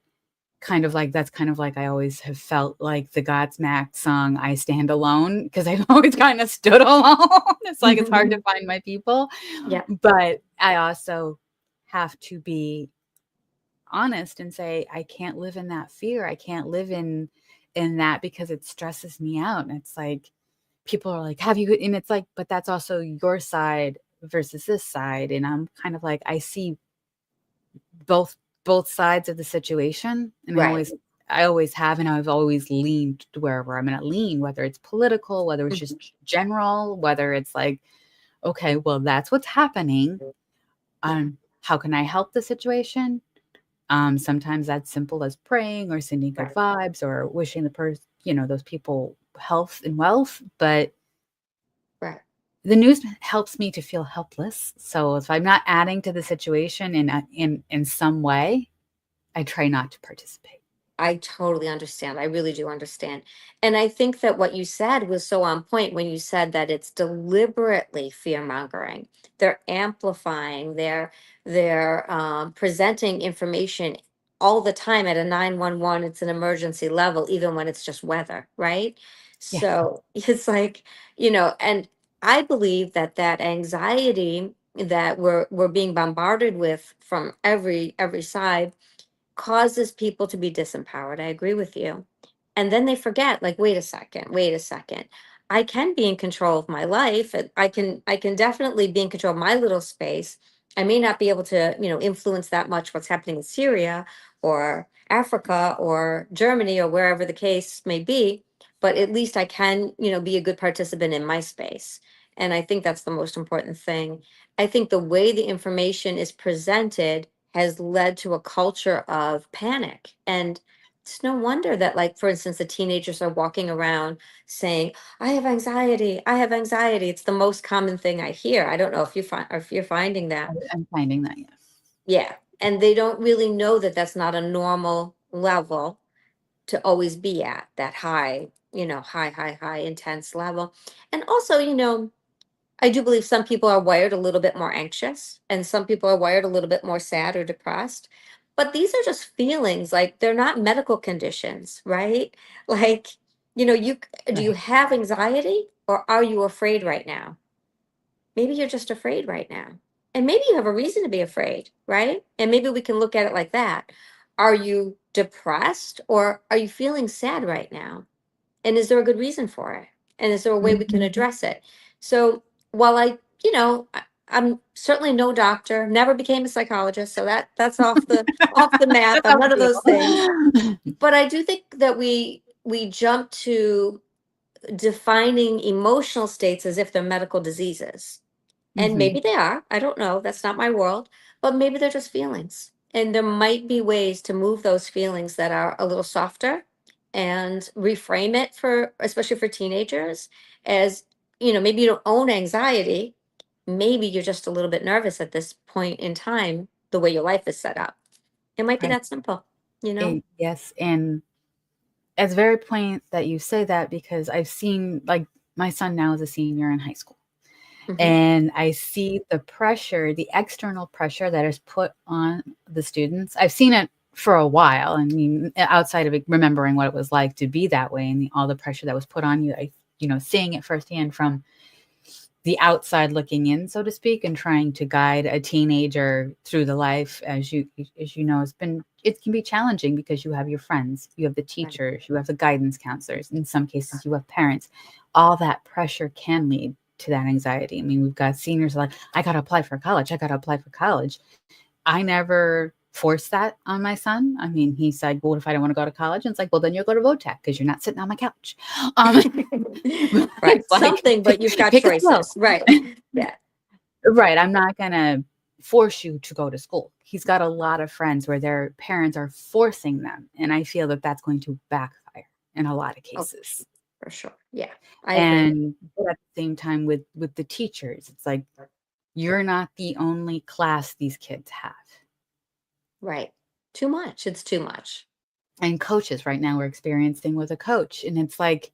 kind of like, that's kind of like I always have felt like the Godsmack song I Stand Alone, because I've always kind of stood alone. It's like it's hard to find my people. Yeah, But I also have to be honest and say I can't live in that fear. I can't live in that, because it stresses me out. And it's like people are like, have you, and it's like, but that's also your side versus this side. And I'm kind of like, I see both both sides of the situation. And right. I always have, and I've always leaned to wherever I'm going to lean, whether it's political, whether it's Mhm. just general, whether it's like, okay, well, that's what's happening. Yeah, How can I help the situation? Sometimes that's simple as praying or sending good right, vibes or wishing the person, those people health and wealth. But right. the news helps me to feel helpless. So if I'm not adding to the situation in some way, I try not to participate. I totally understand. I really do understand. And I think that what you said was so on point when you said that it's deliberately fear mongering. They're amplifying, they're presenting information all the time at a 911. It's an emergency level, even when it's just weather, right? Yes. So it's like, and I believe that that anxiety that we're being bombarded with from every side causes people to be disempowered. I agree with you. And then they forget, like, wait a second. I can be in control of my life. And I can definitely be in control of my little space. I may not be able to, influence that much what's happening in Syria or Africa or Germany or wherever the case may be, but at least I can, be a good participant in my space. And I think that's the most important thing. I think the way the information is presented has led to a culture of panic. And it's no wonder that, like, for instance, the teenagers are walking around saying, I have anxiety. I have anxiety. It's the most common thing I hear. I don't know if you find or if you're finding that. I'm finding that, yes. Yeah. And they don't really know that that's not a normal level to always be at, that high, high, intense level. And also, I do believe some people are wired a little bit more anxious and some people are wired a little bit more sad or depressed. But these are just feelings, like they're not medical conditions, right? Like, do you Right. have anxiety or are you afraid right now? Maybe you're just afraid right now. And maybe you have a reason to be afraid, right? And maybe we can look at it like that. Are you depressed or are you feeling sad right now? And is there a good reason for it? And is there a way we can Mhm. address it? So while I'm certainly no doctor, never became a psychologist, so that's off the map. That's I'm how none I of those things. feel. But I do think that we jump to defining emotional states as if they're medical diseases. And Mhm. maybe they are. I don't know. That's not my world. But maybe they're just feelings. And there might be ways to move those feelings that are a little softer and reframe it for, especially for teenagers, as, maybe you don't own anxiety. Maybe you're just a little bit nervous at this point in time, the way your life is set up. It might be Right. that simple. Yes, and it's very point that you say that, because I've seen, like, my son now is a senior in high school. Hmm. And I see the pressure, the external pressure that is put on the students. I've seen it for a while. I mean, outside of remembering what it was like to be that way, and all the pressure that was put on you, seeing it firsthand from the outside looking in, so to speak, and trying to guide a teenager through the life, as you know, it can be challenging, because you have your friends, you have the Right. teachers, you have the guidance counselors, in some cases you have parents. All that pressure can lead to that anxiety. I mean, we've got seniors like, I got to apply for college, I got to apply for college. I never forced that on my son. I mean, he said, well, what if I don't want to go to college? And it's like, well, then you'll go to VOTEC, because you're not sitting on my couch. um Right. it's like, Something, but you've got pick a skill. choices. Right. Yeah. Right, I'm not gonna force you to go to school. He's got a lot of friends where their parents are forcing them, and I feel that that's going to backfire in a lot of Oh, cases. for sure. Yeah. I agree. And but at the same time, with the teachers, it's like, you're not the only class these kids have. Right. Too much. It's too much. and coaches right now we're experiencing with a coach, and it's like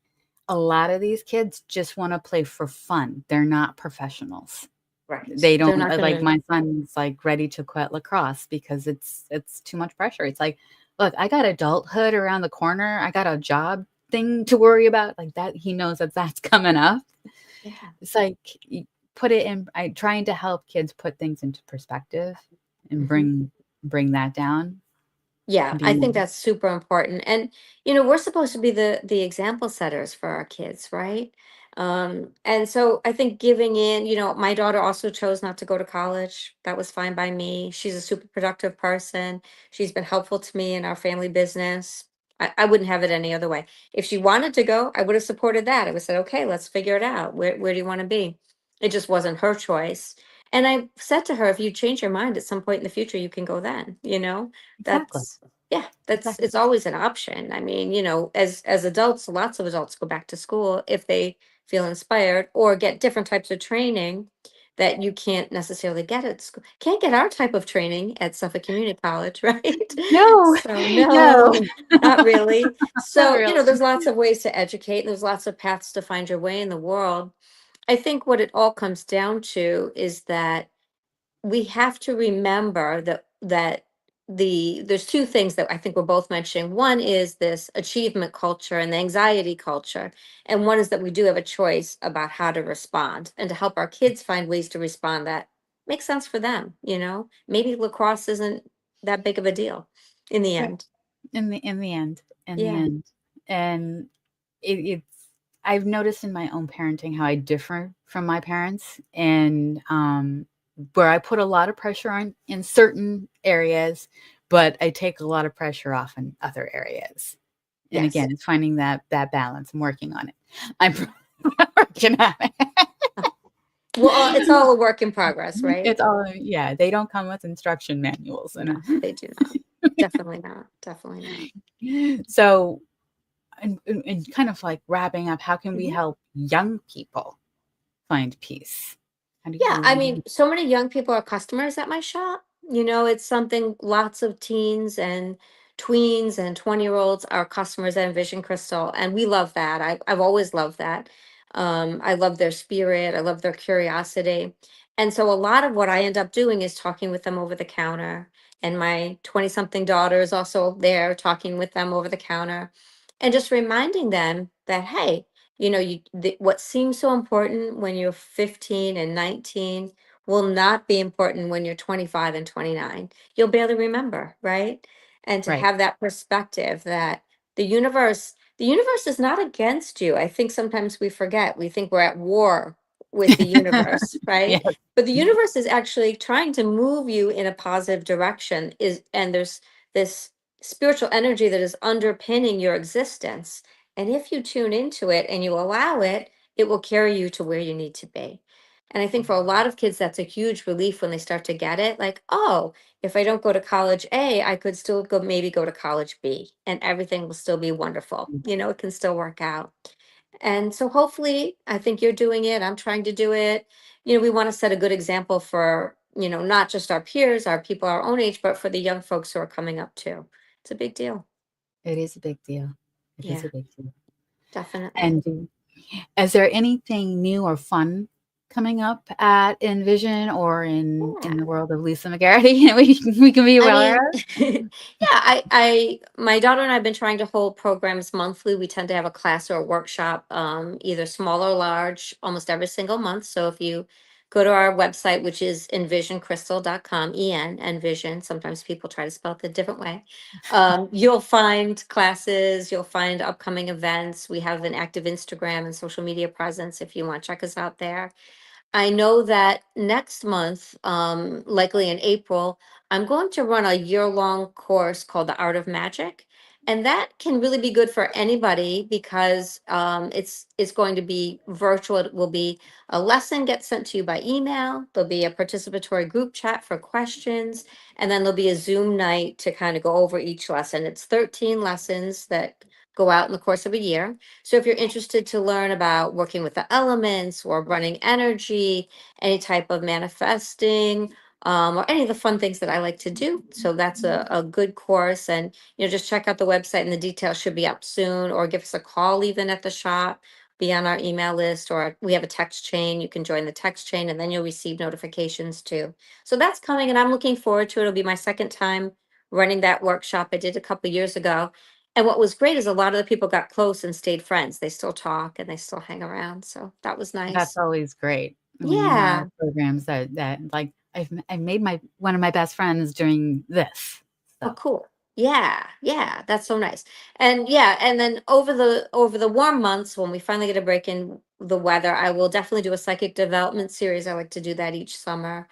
a lot of these kids just want to play for fun. They're not professionals. Right. They They're don't not like, gonna. my son's like ready to quit lacrosse because it's too much pressure. It's like, look, I got adulthood around the corner. I got a job thing to worry about, like that. He knows that that's coming up. Yeah. It's like, put it in. I trying to help kids put things into perspective and Mhm. bring that down. Yeah, I think Being that's super important. And we're supposed to be the example setters for our kids, right? And so I think giving in, my daughter also chose not to go to college. That was fine by me. She's a super productive person. She's been helpful to me in our family business. I wouldn't have it any other way. If she wanted to go, I would have supported that. I would have said, okay, let's figure it out. Where do you want to be? It just wasn't her choice. And I said to her, if you change your mind at some point in the future, you can go then. exactly, That's Yeah, that's exactly. it's always an option. I mean, as adults, lots of adults go back to school if they feel inspired or get different types of training that you can't necessarily get at school. Can't get our type of training at Suffolk Community College, right? No, So no, no, not really. not So, really. there's lots of ways to educate, and there's lots of paths to find your way in the world. I think what it all comes down to is that we have to remember that there's two things that I think we're both mentioning. One is this achievement culture and the anxiety culture, and one is that we do have a choice about how to respond and to help our kids find ways to respond that make sense for them. Maybe lacrosse isn't that big of a deal in the Right. end. In the Yeah. end, and it's I've noticed in my own parenting how I differ from my parents, and where I put a lot of pressure on in certain areas, but I take a lot of pressure off in other areas. And Yes. again, it's finding that balance. I'm working on it. I'm working on it. Well, it's all a work in progress, right? It's all, yeah. They don't come with instruction manuals, No, and they do not. Definitely not. Definitely not. so and kind of like wrapping up, how can we Mhm. help young people find peace? How do Yeah, I you mean, so many young people are customers at my shop. It's something lots of teens and tweens and 20-year-olds are customers at Envision Crystal, and we love that. I've always loved that. I love their spirit, I love their curiosity. And so a lot of what I end up doing is talking with them over the counter. And my 20-something daughter is also there talking with them over the counter and just reminding them that, hey, what seems so important when you're 15 and 19 will not be important when you're 25 and 29. You'll barely remember, right? And to right? have that perspective that the universe is not against you. I think sometimes we forget. We think we're at war with the universe, right? Yes, But the universe is actually trying to move you in a positive direction, and there's this spiritual energy that is underpinning your existence, and if you tune into it and you allow it, it will carry you to where you need to be. And I think for a lot of kids, that's a huge relief when they start to get it. Like, oh, if I don't go to college A, I could still maybe go to college B, and everything will still be wonderful. It can still work out. And so hopefully, I think you're doing it. I'm trying to do it. We want to set a good example for, not just our peers, our people our own age, but for the young folks who are coming up too. It's a big deal. it is a big deal. It is Yeah, a big deal. definitely. And is there anything new or fun coming up at Envision or in Yeah. the world of Lisa McGarrity we can be I aware mean, of? yeah, my daughter and I have been trying to hold programs monthly. We tend to have a class or a workshop, either small or large, almost every single month. So if you go to our website, which is envisioncrystal.com, envision, sometimes people try to spell it a different way. You'll find classes, you'll find upcoming events. We have an active Instagram and social media presence if you want to check us out there. I know that next month, likely in April, I'm going to run a year-long course called The Art of Magic. And that can really be good for anybody because it's going to be virtual. It will be a lesson gets sent to you by email. There'll be a participatory group chat for questions, and then there'll be a Zoom night to kind of go over each lesson. It's 13 lessons that go out in the course of a year. So if you're interested to learn about working with the elements or running energy, any type of manifesting, or any of the fun things that I like to do. So that's a good course. And, just check out the website and the details should be up soon, or give us a call even at the shop, be on our email list, or we have a text chain. You can join the text chain and then you'll receive notifications too. So that's coming and I'm looking forward to it. It'll be my second time running that workshop. I did a couple years ago. And what was great is a lot of the people got close and stayed friends. They still talk and they still hang around. So that was That's nice. always great when you have Yeah. programs that like I made my one of my best friends during this. Oh, So cool. Yeah, yeah, that's so nice. And yeah, and then over the warm months when we finally get a break in the weather, I will definitely do a psychic development series. I like to do that each summer,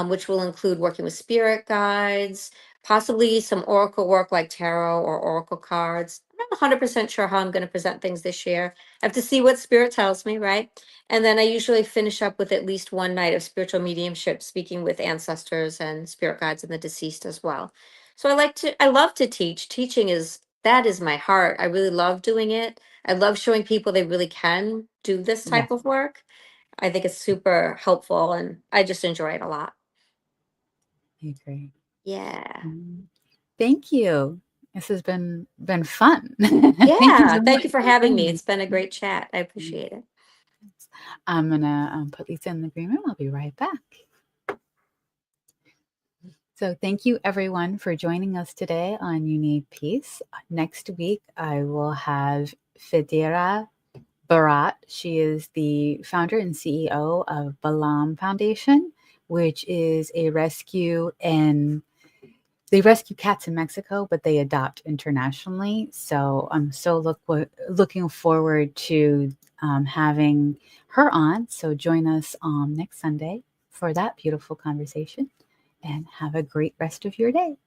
which will include working with spirit guides, possibly some oracle work like tarot or oracle cards. I'm not 100% sure how I'm going to present things this year. I have to see what spirit tells me, right? And then I usually finish up with at least one night of spiritual mediumship, speaking with ancestors and spirit guides and the deceased as well. So I love to teach. Teaching that is my heart. I really love doing it. I love showing people they really can do this yes, type of work. I think it's super helpful and I just enjoy it a lot. I agree. Yeah. Mm. Thank you. This has been fun. Thank you Yeah. so much Thank you for for having me. joining It's been a me. great chat. I appreciate it. I'm gonna put Lisa in the green room. I'll be right back. So thank you everyone for joining us today on You Need Peace. Next week I will have Fidera Barat. She is the founder and CEO of Balam Foundation, which is a rescue and they rescue cats in Mexico, but they adopt internationally. So I'm looking forward to having her on. So join us next Sunday for that beautiful conversation and have a great rest of your day.